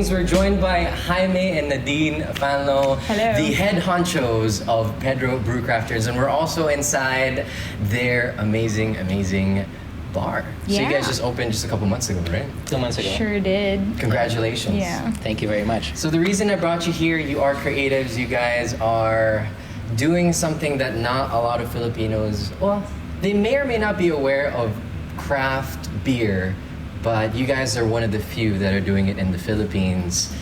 Pickings. We're joined by Jaime and Nadine Fanlo, Hello. the head honchos of Pedro Brewcrafters, and we're also inside their amazing bar. So you Yeah. guys just opened just a couple months ago, right? 2 months ago. Sure did. Congratulations. Yeah. Thank you very much. So the reason I brought you here, you are creatives. You guys are doing something that not a lot of Filipinos, well, they may or may not be aware of craft beer, but you guys are one of the few that are doing it in the Philippines.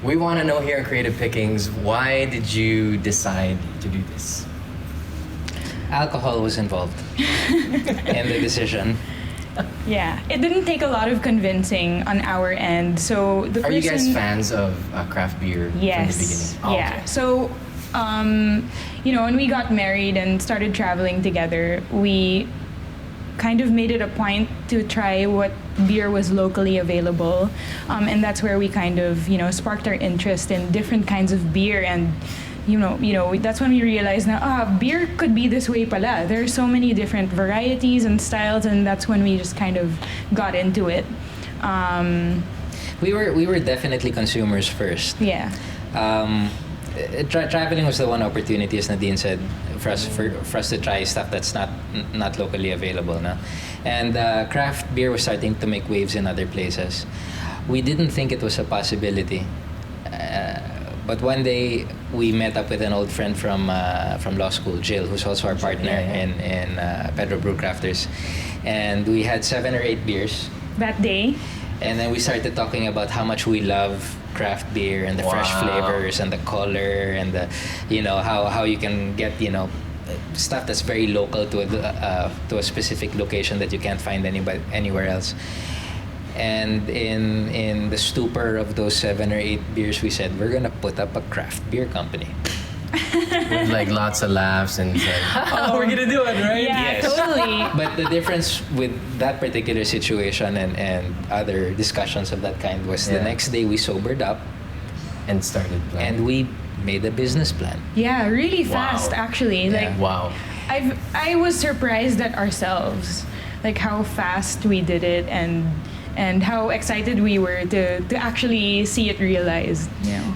We want to know here in Creative Pickings, why did you decide to do this? Alcohol was involved in the decision. Yeah. It didn't take a lot of convincing on our end. So the Are person, you guys fans of craft beer Yes. from the beginning? Oh, Yeah. okay. So, when we got married and started traveling together, we kind of made it a point to try what beer was locally available, and that's where we kind of sparked our interest in different kinds of beer. And that's when we realized now, beer could be this way pala. There are so many different varieties and styles, and that's when we just kind of got into it. We were definitely consumers first. Yeah. Traveling was the one opportunity, as Nadine said, for us to try stuff that's not locally available now. And craft beer was starting to make waves in other places. We didn't think it was a possibility. But one day we met up with an old friend from law school, Jill, who's also our partner in Pedro Brewcrafters, and we had 7 or 8 beers. That day. And then we started talking about how much we love craft beer and the fresh Wow. flavors and the color and the, how you can get stuff that's very local to a specific location that you can't find anywhere else. And in the stupor of those 7 or 8 beers, we said we're gonna put up a craft beer company. With like lots of laughs and it's like, we're gonna do it, right? Yeah, Yes. totally. But the difference with that particular situation and other discussions of that kind was the Yeah. next day we sobered up And started playing. and we made a business plan. Yeah, really Wow. fast actually. Yeah. Like Wow. I was surprised at ourselves, like how fast we did it and how excited we were to actually see it realized.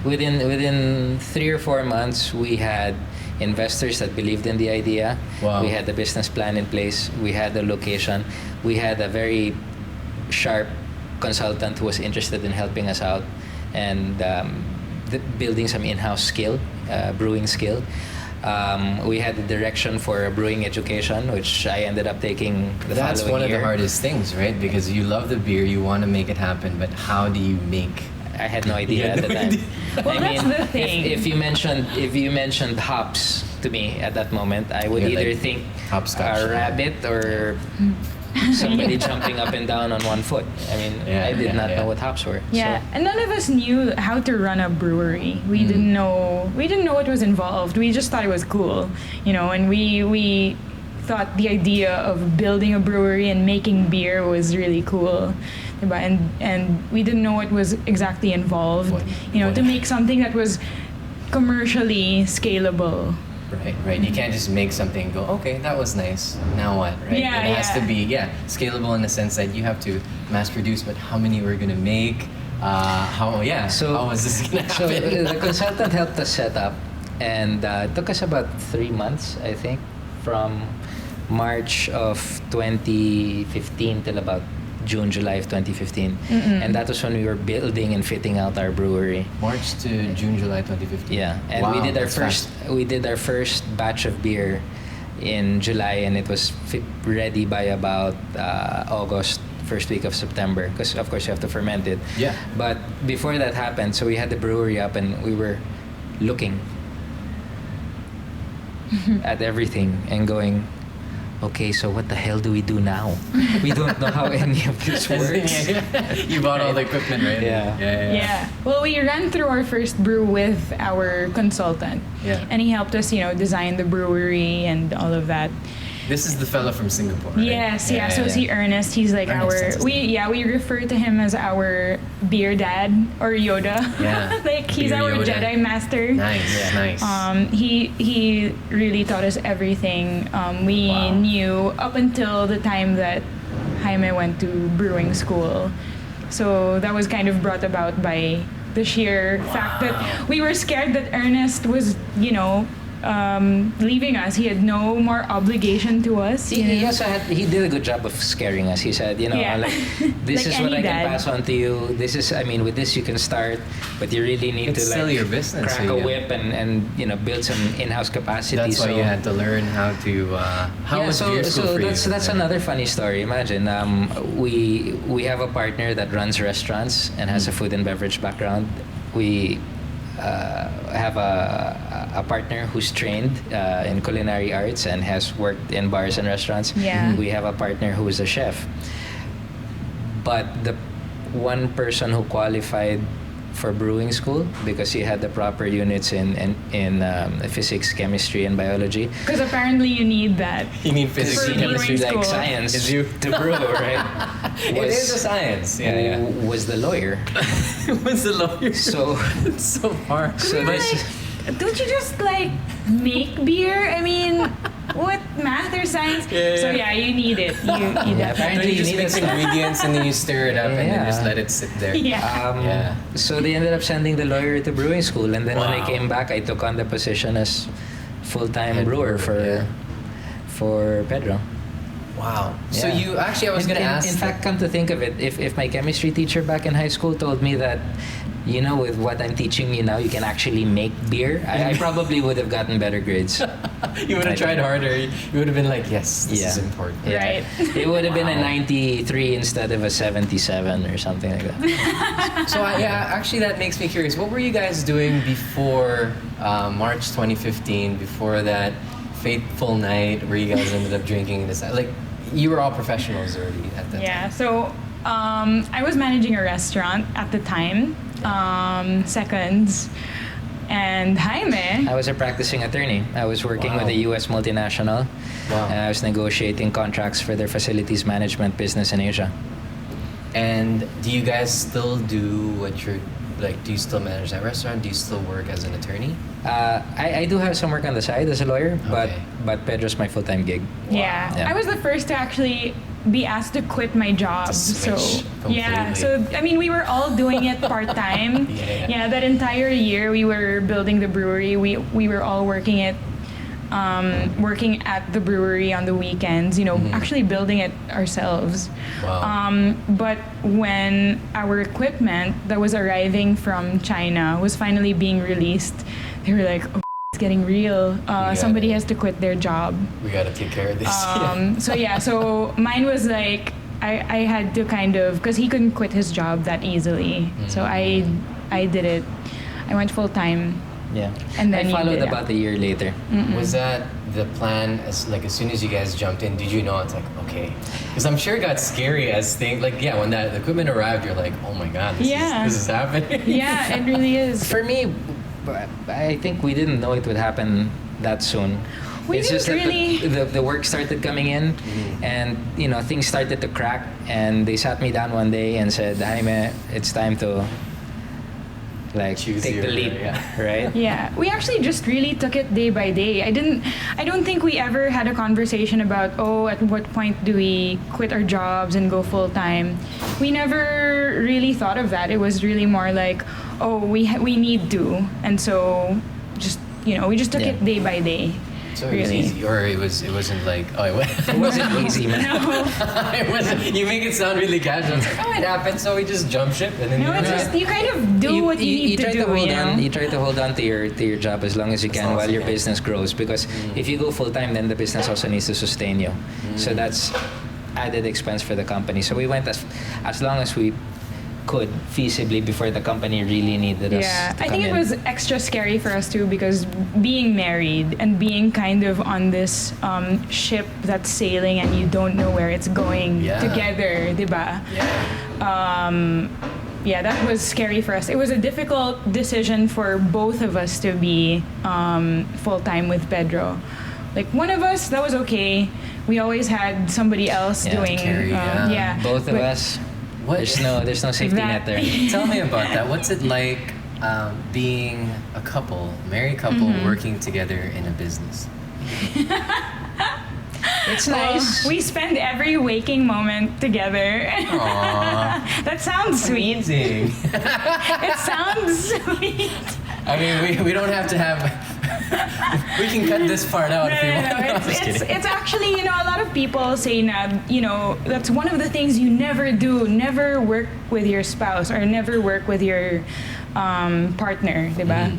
Within 3 or 4 months, we had investors that believed in the idea. Wow. We had the business plan in place. We had the location. We had a very sharp consultant who was interested in helping us out and building some in-house skill, brewing skill. We had the direction for brewing education, which I ended up taking the That's following one of year. the hardest things, right? Because you love the beer, you want to make it happen, but how do you make? I had no idea You at had the no time. idea. Well, that's the thing. If you mentioned hops to me at that moment, I would You're either like, think hopscotch. a rabbit or somebody jumping up and down on one foot. I mean, Yeah, I did yeah, not yeah. know what hops were. Yeah, So, and none of us knew how to run a brewery. We didn't know what was involved. We just thought it was cool, and we thought the idea of building a brewery and making beer was really cool. Diba? And we didn't know what was exactly involved, What- to make something that was commercially scalable. Right. You can't just make something and go, okay, that was nice. Now what, right? Yeah, it has yeah. to be, scalable in the sense that you have to mass produce, but how many we're gonna make? How is this gonna so happen? the consultant helped us set up, and it took us about 3 months, I think, from March of 2015 till about June, July of 2015. And that was when we were building and fitting out our brewery. March to June, July 2015. Yeah, and Wow, we did our that's fast. first batch of beer in July, and it was ready by about August, first week of September, because of course you have to ferment it. Yeah. But before that happened, so we had the brewery up, and we were looking at everything and going, okay, so what the hell do we do now? We don't know how any of this works. You bought all the equipment, right? Yeah. Yeah. Well, we ran through our first brew with our consultant. Yeah. And he helped us, design the brewery and all of that. This is the fella from Singapore, right? Yes, yeah. So see Ernest, he's like Ernest, that's his name. we refer to him as our beer dad or Yoda. Yeah. Like he's Beer our Yoda. Jedi master. Nice, Yeah. nice. He really taught us everything. We Wow. knew up until the time that Jaime went to brewing school. So that was kind of brought about by the sheer fact that we were scared that Ernest was, leaving us. He had no more obligation to us. He did a good job of scaring us. He said, like, this Like is what any I can dad. pass on to you. This is, with this you can start, but you really need It's to still like your business, crack so a you- whip and build some in-house capacity. That's why so, you had to learn how to. How was beer school for you? so that's another funny story. Imagine we have a partner that runs restaurants and has a food and beverage background. We have a partner who's trained in culinary arts and has worked in bars and restaurants. Yeah. We have a partner who is a chef. But the one person who qualified for brewing school because he had the proper units in physics, chemistry, and biology. Because apparently you need that. You need physics For and chemistry. brewing like school. science Is you- to brew, right? It is a science. Yeah. Was the lawyer. Was the lawyer? So It's so hard. So We were this- like, don't you just like make beer? I mean, what math or science? Yeah, So yeah. you need it. You apparently Then you you just need mix it. ingredients and then you stir it up and then Yeah. just let it sit there. Yeah. Yeah. So they ended up sending the lawyer to brewing school, and then when I Wow. came back, I took on the position as full-time Head brewer brewer, for Pedro. Wow. So Yeah. you actually, I was going to ask. In fact, come to think of it, if my chemistry teacher back in high school told me that, with what I'm teaching you now, you can actually make beer, I probably would have gotten better grades. you would have tried harder. You would have been like, yes, this Yeah. is important. Yeah. Right. It would have been a Wow. 93 instead of a 77 or something like that. So actually, that makes me curious. What were you guys doing before March 2015? Before that fateful night where you guys ended up drinking this? Like, you were all professionals already at that Yeah. time. So I was managing a restaurant at the time, Seconds, and Jaime. I was a practicing attorney. I was working Wow. with a U.S. multinational, Wow. and I was negotiating contracts for their facilities management business in Asia. And do you guys still do what you're like? Do you still manage that restaurant? Do you still work as an attorney? I do have some work on the side as a lawyer, Okay. but Pedro's my full-time gig. Yeah. Yeah. I was the first to actually be asked to quit my job. To So switch yeah. completely. So I mean, we were all doing it part time. Yeah. That entire year we were building the brewery. We were all working at the brewery on the weekends. Actually building it ourselves. Wow. But when our equipment that was arriving from China was finally being released, they were like, "Oh, it's getting real. got Somebody it. has to quit their job." We got to take care of this. So mine was like I had to kind of, because he couldn't quit his job that easily. So I did it. I went full time. Yeah. And then I you followed did it. about a year later. Was that the plan? As soon as you guys jumped in, did you know it's like okay? Because I'm sure it got scary as things when that the equipment arrived, you're like, oh my god, this is happening. Yeah, it really is. For me, I think we didn't know it would happen that soon. We it's just didn't that really- the work started coming in, and things started to crack. And they sat me down one day and said, "Jaime, it's time to Choose take the your- leap, yeah. right?" Yeah, we actually just really took it day by day. I don't think we ever had a conversation about, at what point do we quit our jobs and go full time. We never really thought of that. It was really more like, we need to, and so just we just took Yeah. it day by day. So it was really. easy, or it wasn't like It wasn't easy, man. it wasn't. You make it sound really casual. It's like, it happened, so we just jump ship and then No, it's just you kind of do what you need to try do. to hold you know? on. You try to hold on to your job as long as you can long as while you your can. business grows. Because if you go full time, then the business also needs to sustain you. So that's added expense for the company. So we went as long as we could feasibly before the company really needed us. Yeah, to I think come it in. was extra scary for us too because being married and being kind of on this ship that's sailing and you don't know where it's going Yeah. together, diba? Yeah. That was scary for us. It was a difficult decision for both of us to be full time with Pedro. Like one of us, that was okay. We always had somebody else Yeah, to doing. carry, yeah. Both of but- us. What? There's no safety That- net there. Tell me about that. What's it like being a couple, married couple, working together in a business? It's nice. We spend every waking moment together. That sounds sweet. Amazing. It sounds sweet. I mean, we don't have to have. We can cut this part out if you want. No, I'm just kidding. It's actually, you know, a lot of people say that, you know, that's one of the things you never do. Never work with your spouse or never work with your partner, diba?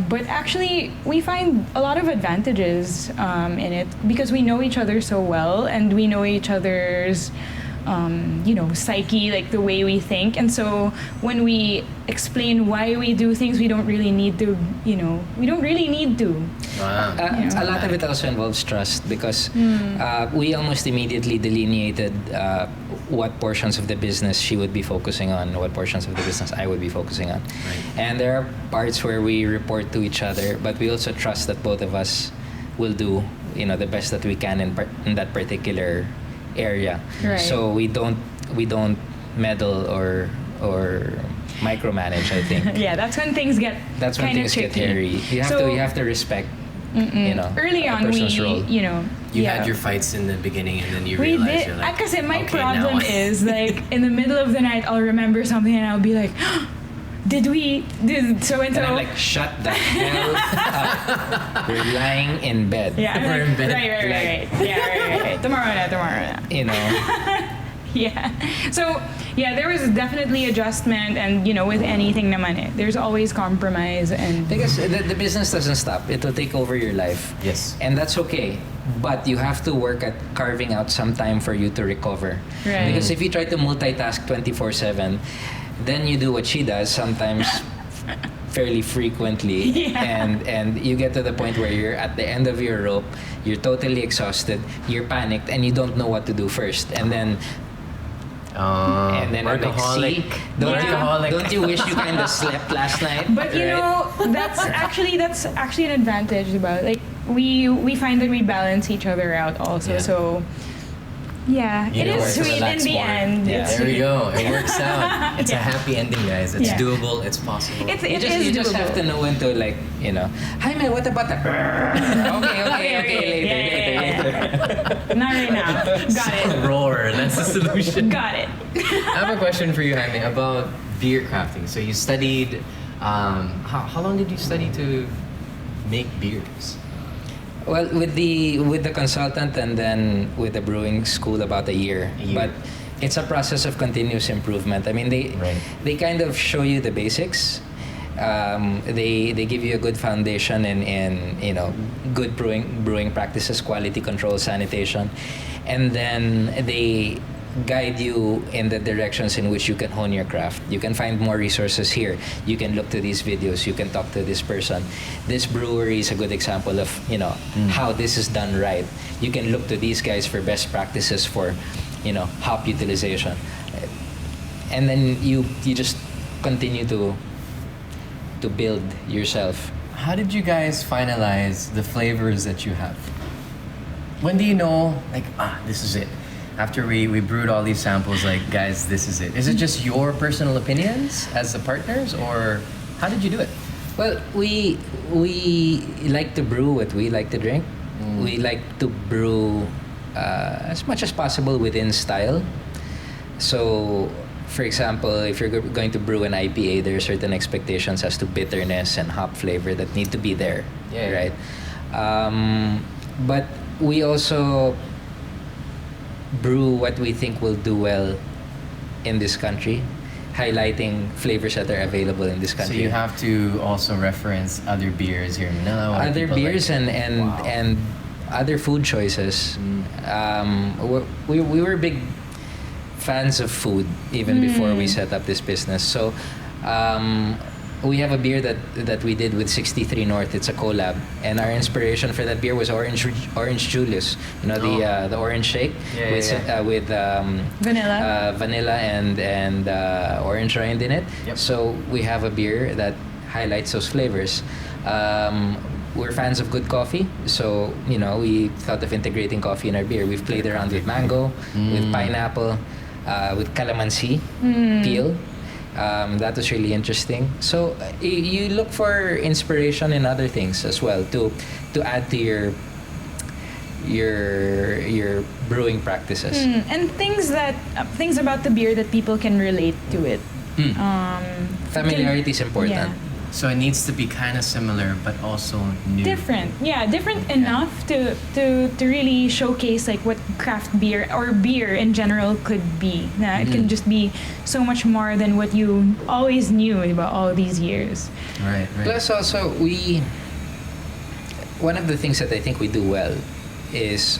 But actually, we find a lot of advantages in it because we know each other so well and we know each other's you know, psyche, like the way we think. And so when we explain why we do things, we don't really need to, you know, we don't really need to. Wow. A lot of it also involves trust because we almost immediately delineated what portions of the business she would be focusing on, what portions of the business I would be focusing on. Right. And there are parts where we report to each other, but we also trust that both of us will do, you know, the best that we can in that particular area. Right. So we don't meddle or micromanage, I think. Yeah, that's when things get That's when kind of things get tricky. hairy. You have to respect, you know, Early a on, we, person's role. you know, You had your fights in the beginning, and then you we realized did. you're like, Because my okay, problem now. is like in the middle of the night, I'll remember something and I'll be like, did so and so? And I'm like, shut the hell up. We're lying in bed. Yeah, I'm We're like, in bed. right. Yeah, right. Tomorrow na. You know. Yeah. So yeah, there was definitely adjustment, and you know, with anything naman there's always compromise and. Because the business doesn't stop. It will take over your life. Yes. And that's okay. But you have to work at carving out some time for you to recover. Right. Because if you try to multitask 24/7, then you do what she does sometimes fairly frequently. Yeah. And you get to the point where you're at the end of your rope, you're totally exhausted, you're panicked, and you don't know what to do first. And then I'm like, workaholic. see, Workaholic. don't you wish you kind of slept last night? But you know, that's actually an advantage, diba? Like we find that we balance each other out also. Yeah. So yeah, You it know is where to sweet in relax the more. end. Yeah. It's There we sweet. go. It works out. It's a Yeah. happy ending, guys. It's Yeah. doable. It's possible. It You is just have to doable. know when to, like, you know, Jaime, what about that? okay, later. Not right now. Got it. Roar. That's the solution. Got it. I have a question for you, Jaime, about beer crafting. So you studied. How long did you study to make beers? Well, with the consultant and then with the brewing school, about a year. A year. But it's a process of continuous improvement. I mean, Right. they kind of show you the basics. They give you a good foundation in you know, good brewing practices, quality control, sanitation, and then they guide you in the directions in which you can hone your craft. You can find more resources here. You can look to these videos. You can talk to this person. This brewery is a good example of, you know, how this is done right. You can look to these guys for best practices for, you know, hop utilization, and then you just continue to build yourself. How did you guys finalize the flavors that you have? When do you know, like, this is it? After we brewed all these samples, like, guys, this is it. Is it just your personal opinions as the partners, or how did you do it? Well, we like to brew what we like to drink. We like to brew as much as possible within style. So, for example, if you're going to brew an IPA, there are certain expectations as to bitterness and hop flavor that need to be there, Yeah. right? But we also brew what we think will do well in this country, highlighting flavors that are available in this So country. you have to also reference other beers here in Manila. what Other people beers like. and Wow. and other food choices. We were big fans of food even before we set up this business. So we have a beer that we did with 63 North. It's a collab, and our inspiration for that beer was Orange Julius. You know, the orange shake Yeah, with yeah. with Vanilla. vanilla and orange rind in it. Yep. So we have a beer that highlights those flavors. We're fans of good coffee, so you know, we thought of integrating coffee in our beer. We've played around with mango, with pineapple, with calamansi peel. That was really interesting. So you look for inspiration in other things as well to add to your brewing practices. And things about the beer that people can relate to it. Familiarity is important. Yeah. So it needs to be kind of similar, but also new. Different enough to really showcase like what craft beer or beer in general could be. It can just be so much more than what you always knew about all these years. Right. Plus, also one of the things that I think we do well is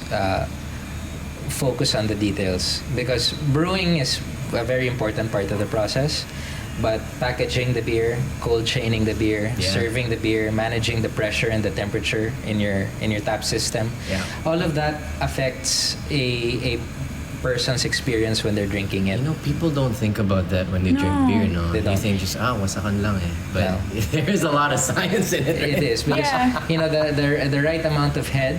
focus on the details, because brewing is a very important part of the process. But packaging the beer, cold chaining the beer, serving the beer, managing the pressure and the temperature in your tap system, all of that affects a person's experience when they're drinking it. You know, people don't think about that when they drink beer, no? They don't. think just, wasakan lang eh. But there's a lot of science in it. It is, because the right amount of head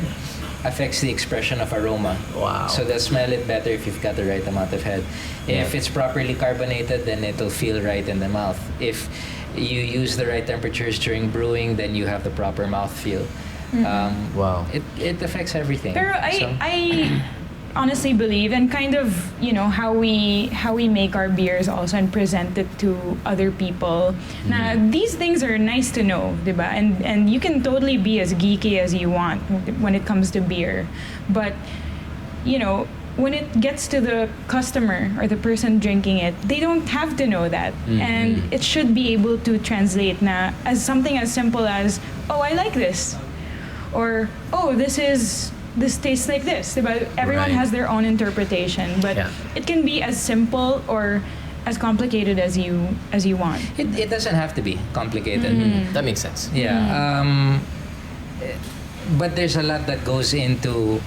affects the expression of aroma. Wow. So they'll smell it better if you've got the right amount of head. If it's properly carbonated, then it'll feel right in the mouth. If you use the right temperatures during brewing, then you have the proper mouth feel. Wow. It affects everything. Pero I honestly believe, and kind of how we make our beers also and present it to other people. Now these things are nice to know, diba? And you can totally be as geeky as you want when it comes to beer, but when it gets to the customer or the person drinking it, they don't have to know that, and it should be able to translate na as something as simple as, oh, I like this, or oh, this tastes like this. But everyone has their own interpretation, but it can be as simple or as complicated as you want. It doesn't have to be complicated. That makes sense. Yeah. But there's a lot that goes into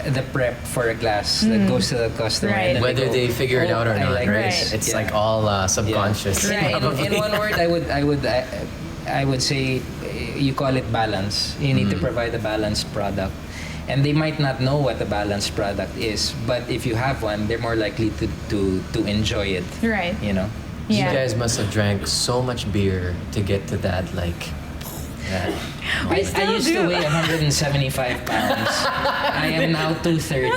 the prep for a glass that goes to the customer. Right. And then Whether they figure it out or not, like right? this. It's like all subconscious. Right. In one word, I would say you call it balance. You need to provide a balanced product. And they might not know what a balanced product is, but if you have one, they're more likely to enjoy it. Right. You know? You guys must have drank so much beer to get to that, that. I used to weigh 175 pounds. I am now 230.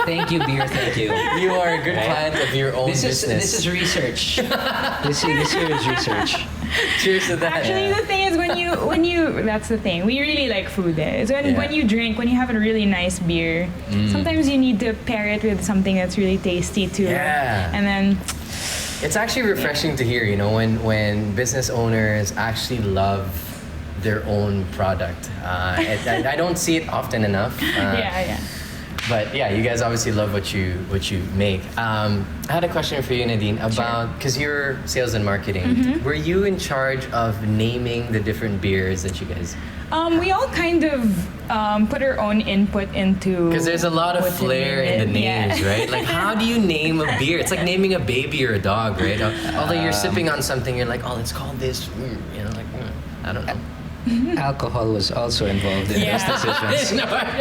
Thank you, beer. Thank you. You are a good client of your own business. This is research. This here is research. Cheers to that. Actually, the thing is, when you that's the thing. We really like food. So when you have a really nice beer, sometimes you need to pair it with something that's really tasty too. Yeah. And then it's actually refreshing to hear, when business owners actually love their own product. I don't see it often enough. But you guys obviously love what you make. I had a question for you, Nadine, about, because you're sales and marketing. Were you in charge of naming the different beers that you guys? We all kind of put our own input into. Because there's a lot of what to flair name in the it. names, right? Like, how do you name a beer? It's like naming a baby or a dog, right? Although you're sipping on something, you're like, oh, let's call this, I don't know. Alcohol was also involved in those decisions.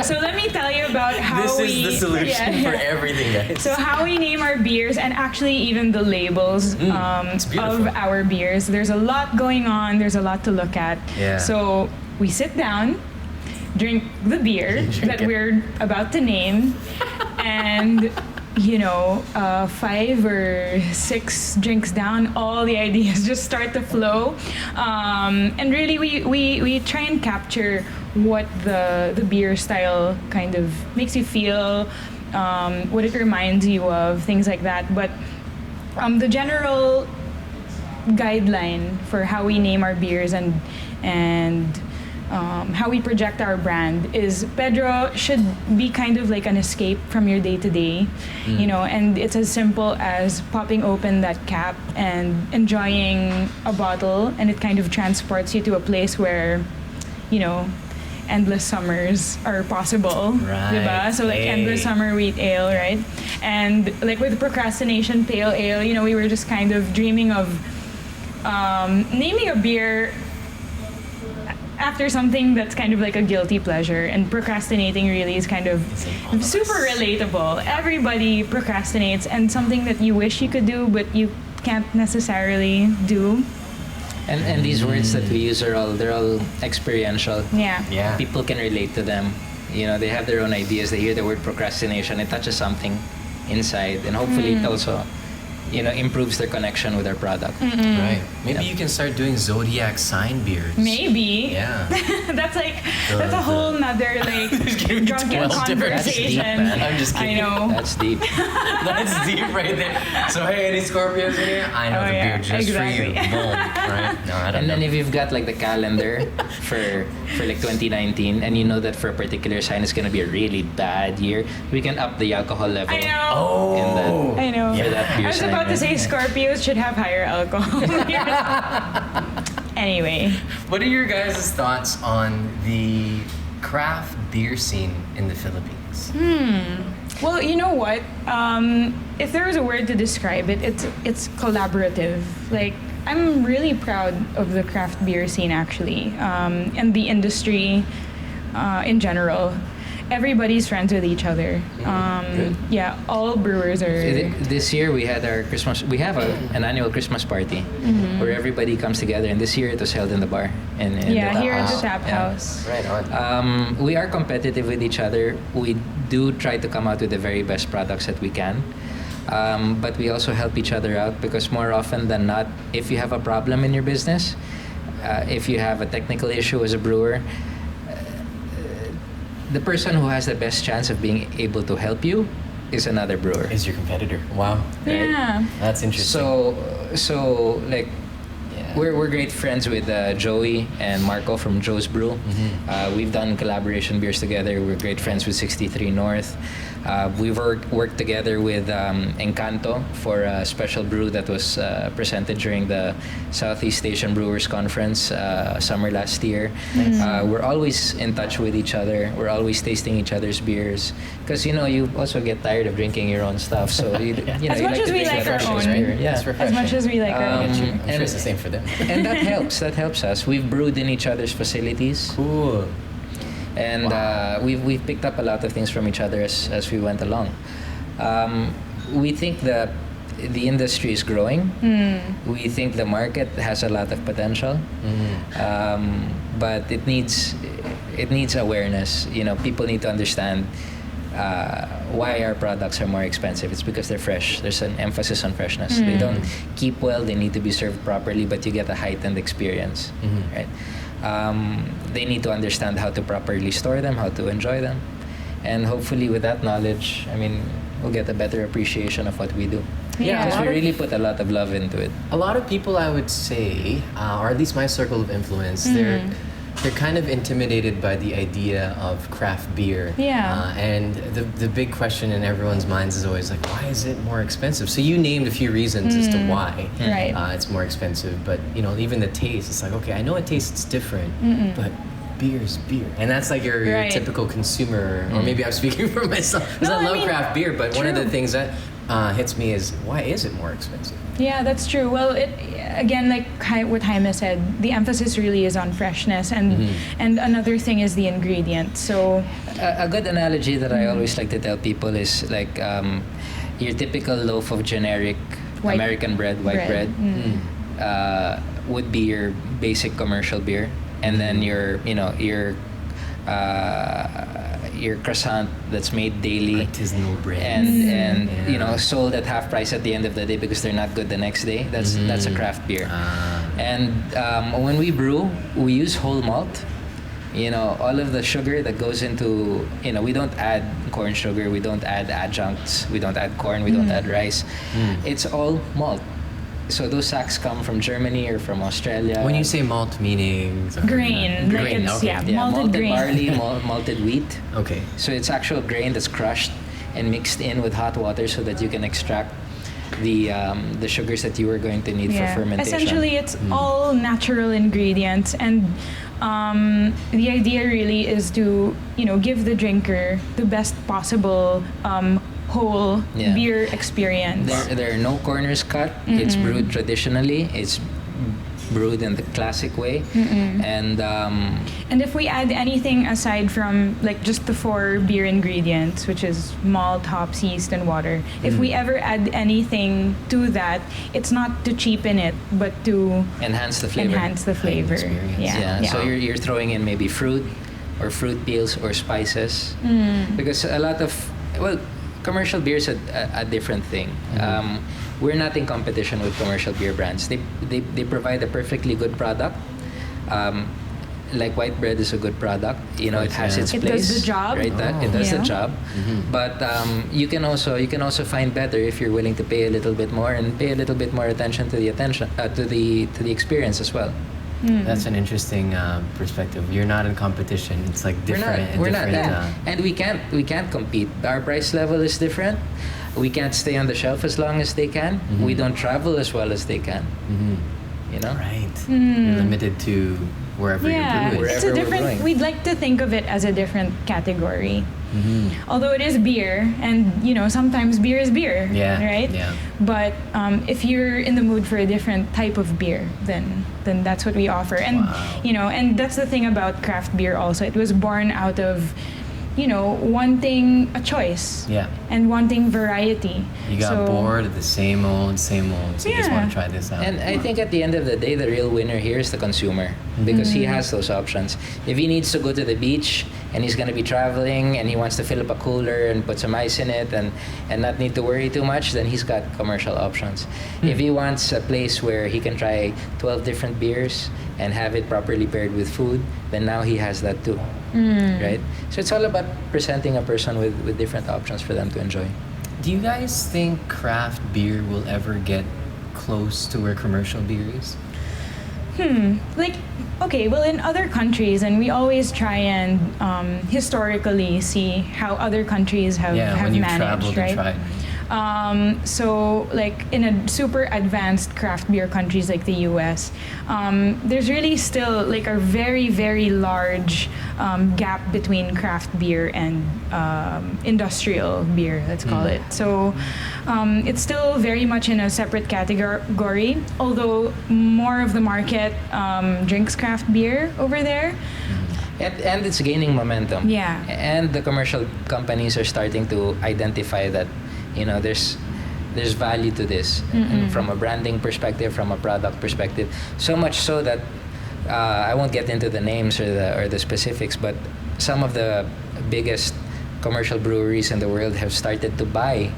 So let me tell you about how this is the solution for everything, guys. So how we name our beers, and actually even the labels of our beers. There's a lot going on. There's a lot to look at. Yeah. So we sit down, drink the beer that we're about to name, and 5 or 6 drinks down, all the ideas just start to flow. And really, we try and capture what the beer style kind of makes you feel, what it reminds you of, things like that. But the general guideline for how we name our beers and how we project our brand is Pedro should be kind of like an escape from your day-to-day, and it's as simple as popping open that cap and enjoying a bottle, and it kind of transports you to a place where, endless summers are possible. Right. Diba? So like endless summer wheat ale, right? And like with procrastination pale ale, we were just kind of dreaming of naming a beer after something that's kind of like a guilty pleasure, and procrastinating really is kind of super relatable. Everybody procrastinates, and something that you wish you could do but you can't necessarily do. And these words that we use they're all experiential. Yeah. Yeah. People can relate to them. They have their own ideas. They hear the word procrastination. It touches something inside, and hopefully it also improves their connection with their product. Right. Maybe you can start doing zodiac sign beers. Maybe. Yeah. that's a whole nother drunken 12 different- conversation. That's deep, man. I'm just I kidding. know. That's deep. That's deep right there. So hey, any Scorpios in here? I know Oh, the yeah, beer just for you. exactly. Boom. Right? No, I don't And know. then if you've got like the calendar for 2019, and you know that for a particular sign it's gonna be a really bad year, we can up the alcohol level. I know. Oh. I know. For that beer I was sign, about to right? say Scorpios should have higher alcohol. Anyway. What are your guys' thoughts on the craft beer scene in the Philippines? Well, you know what? If there was a word to describe it, it's collaborative. Like, I'm really proud of the craft beer scene actually, and the industry in general. Everybody's friends with each other. Good. Yeah, all brewers are. This year we had our Christmas. We have an annual Christmas party where everybody comes together, and this year it was held in the bar. In Yeah, the here at house. the tap house. Right on. We are competitive with each other. We do try to come out with the very best products that we can. But we also help each other out, because more often than not, if you have a problem in your business, if you have a technical issue as a brewer, the person who has the best chance of being able to help you is another brewer. Is your competitor? Wow. Right? Yeah. That's interesting. So like, Yeah. we're great friends with Joey and Marco from Joe's Brew. We've done collaboration beers together. We're great friends with 63 North. We've worked together with Encanto for a special brew that was presented during the Southeast Asian Brewers Conference summer last year. We're always in touch with each other. We're always tasting each other's beers, because you also get tired of drinking your own stuff. So As you much like as to we drink like other our people's own. beer. It's Yeah. refreshing. As much as we like our I'm sure and- it's the same for them. And that helps. That helps us. We've brewed in each other's facilities, Cool. and we've picked up a lot of things from each other as we went along. We think that the industry is growing. We think the market has a lot of potential, but it needs awareness. People need to understand why our products are more expensive. It's because they're fresh. There's an emphasis on freshness. They don't keep well. They need to be served properly, but you get a heightened experience, right? They need to understand how to properly store them, how to enjoy them, and hopefully with that knowledge, we'll get a better appreciation of what we do. Yeah, Because a lot we of- really put a lot of love into it. A lot of people, I would say, or at least my circle of influence, they're kind of intimidated by the idea of craft beer. Yeah. And the big question in everyone's minds is always like, why is it more expensive? So you named a few reasons as to why Right. it's more expensive. But even the taste, it's like, okay, I know it tastes different, but beer's beer. And that's like your Right. typical consumer, or maybe I'm speaking for myself, because No, I I love mean, craft beer, but one of the true. things that hits me is, why is it more expensive? Yeah, that's true. Well, again, like what Jaime said, the emphasis really is on freshness, and another thing is the ingredients. So A good analogy that I always like to tell people is like your typical loaf of generic White American bread, white bread, would be your basic commercial beer, and then your croissant that's made daily Artisanal bread. and Yeah. sold at half price at the end of the day because they're not good the next day. That's a craft beer. And when we brew, we use whole malt. All of the sugar that goes into, we don't add corn sugar, we don't add adjuncts, we don't add corn, we don't add rice. It's all malt. So those sacks come from Germany or from Australia. When you say malt, meaning grain, like grain, it's okay. malted grain. barley, malted wheat. Okay. So it's actual grain that's crushed and mixed in with hot water so that you can extract the sugars that you were going to need for fermentation. Essentially, it's all natural ingredients, and the idea really is to give the drinker the best possible whole Yeah. beer experience. There are no corners cut. It's brewed traditionally. It's brewed in the classic way, and And if we add anything aside from like just the 4 beer ingredients, which is malt, hops, yeast, and water, if we ever add anything to that, it's not to cheapen it, but to enhance the flavor. enhance the flavor. experience. Yeah. So you're throwing in maybe fruit, or fruit peels or spices. Because a lot of, well, commercial beer is a different thing. We're not in competition with commercial beer brands. They provide a perfectly good product. Like white bread is a good product. You know, it has its It place. does the job. Right? It does the Yeah. job. But you can also find better if you're willing to pay a little bit more and pay a little bit more attention to the experience as well. That's an interesting perspective. You're not in competition. It's like different. We're not. different, Yeah. And we can't compete. Our price level is different. We can't stay on the shelf as long as they can. We don't travel as well as they can. You know? Right. You're limited to wherever your brew is. Wherever it's a we're different. brewing. We'd like to think of it as a different category. Although it is beer, and you know sometimes beer is beer, Yeah, right? yeah. But if you're in the mood for a different type of beer, then that's what we offer. And Wow. you know, and that's the thing about craft beer. Also, it was born out of, you know, wanting a choice. Yeah. And wanting variety. You got bored of the same old, so you just Yeah. want to try this out. And I think at the end of the day, the real winner here is the consumer because he has those options. If he needs to go to the beach and he's going to be traveling and he wants to fill up a cooler and put some ice in it and not need to worry too much, then he's got commercial options. If he wants a place where he can try 12 different beers and have it properly paired with food, then now he has that too. Right? So it's all about presenting a person with different options for them to enjoy. Do you guys think craft beer will ever get close to where commercial beer is? Like, okay, well, in other countries, and we always try and historically see how other countries have when you've managed, traveled right? and tried. So, like in a super advanced craft beer countries like the U.S., there's really still like a very, very large gap between craft beer and industrial beer, let's call it. So, it's still very much in a separate category, although more of the market drinks craft beer over there. And it's gaining momentum. Yeah. And the commercial companies are starting to identify that, you know, there's value to this and from a branding perspective, from a product perspective. So much so that I won't get into the names or the specifics, but some of the biggest commercial breweries in the world have started to buy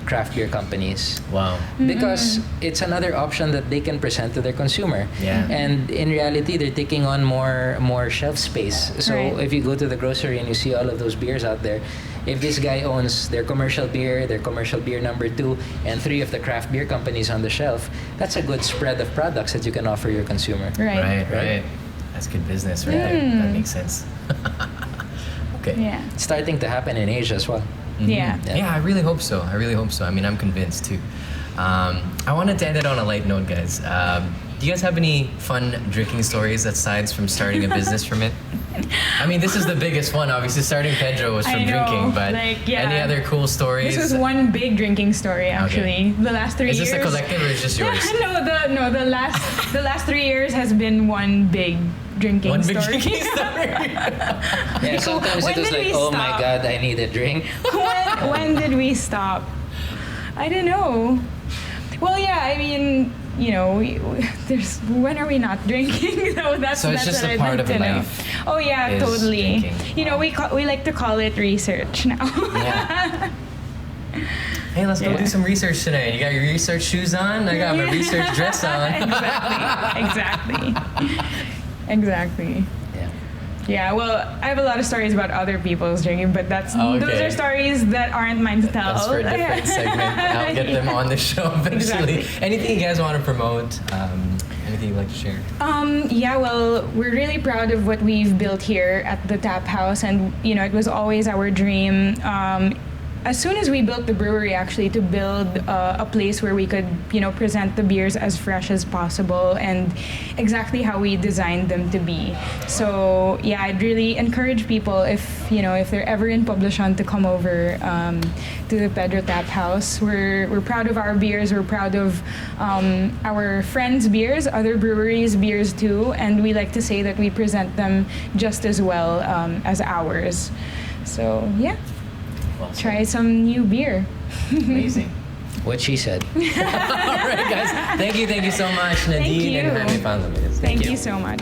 craft beer companies. Wow. Because it's another option that they can present to their consumer. Yeah. And in reality, they're taking on more shelf space. So Right. if you go to the grocery and you see all of those beers out there, if this guy owns their commercial beer number 2, and 3 of the craft beer companies on the shelf, that's a good spread of products that you can offer your consumer. Right. That's good business right there. That makes sense. Okay. Yeah. It's starting to happen in Asia as well. Yeah. Yeah, I really hope so. I mean, I'm convinced too. I wanted to end it on a light note, guys. Do you guys have any fun drinking stories aside from starting a business from it? I mean, this is the biggest one. Obviously, starting Pedro was from I know, drinking, but like, yeah. any other cool stories? This was one big drinking story, actually. The last 3 Is years. this a collective or is just yours? The last 3 years has been one big drinking One story. big drinking story. Yeah, sometimes When it was did like, we oh my stop? God, I need a drink. when did we stop? I don't know. Well, yeah, I mean, you know, when are we not drinking? So that's So it's just what a I'd part like of to know. life Oh yeah, is totally. drinking. You know, Wow. we like to call it research now. Yeah. Hey, let's go Yeah. do some research today. You got your research shoes on? I got my research dress on. Exactly. Yeah. Yeah, well, I have a lot of stories about other people's drinking, but those Okay. are stories that aren't mine to tell. That's for a different segment. I'll get them on the show eventually. Exactly. Anything you guys want to promote? Anything you'd like to share? Yeah, well, we're really proud of what we've built here at the Tap House, and you know, it was always our dream. As soon as we built the brewery, actually, to build a place where we could, you know, present the beers as fresh as possible and exactly how we designed them to be. So yeah, I'd really encourage people if they're ever in Poblacion to come over to the Pedro Tap House. We're proud of our beers. We're proud of our friends' beers, other breweries' beers too, and we like to say that we present them just as well as ours. So yeah. Well said. Try some new beer. Amazing. What she said. All right, guys. Thank you so much, Nadine you. and Jaime Fanlo. Thank you so much.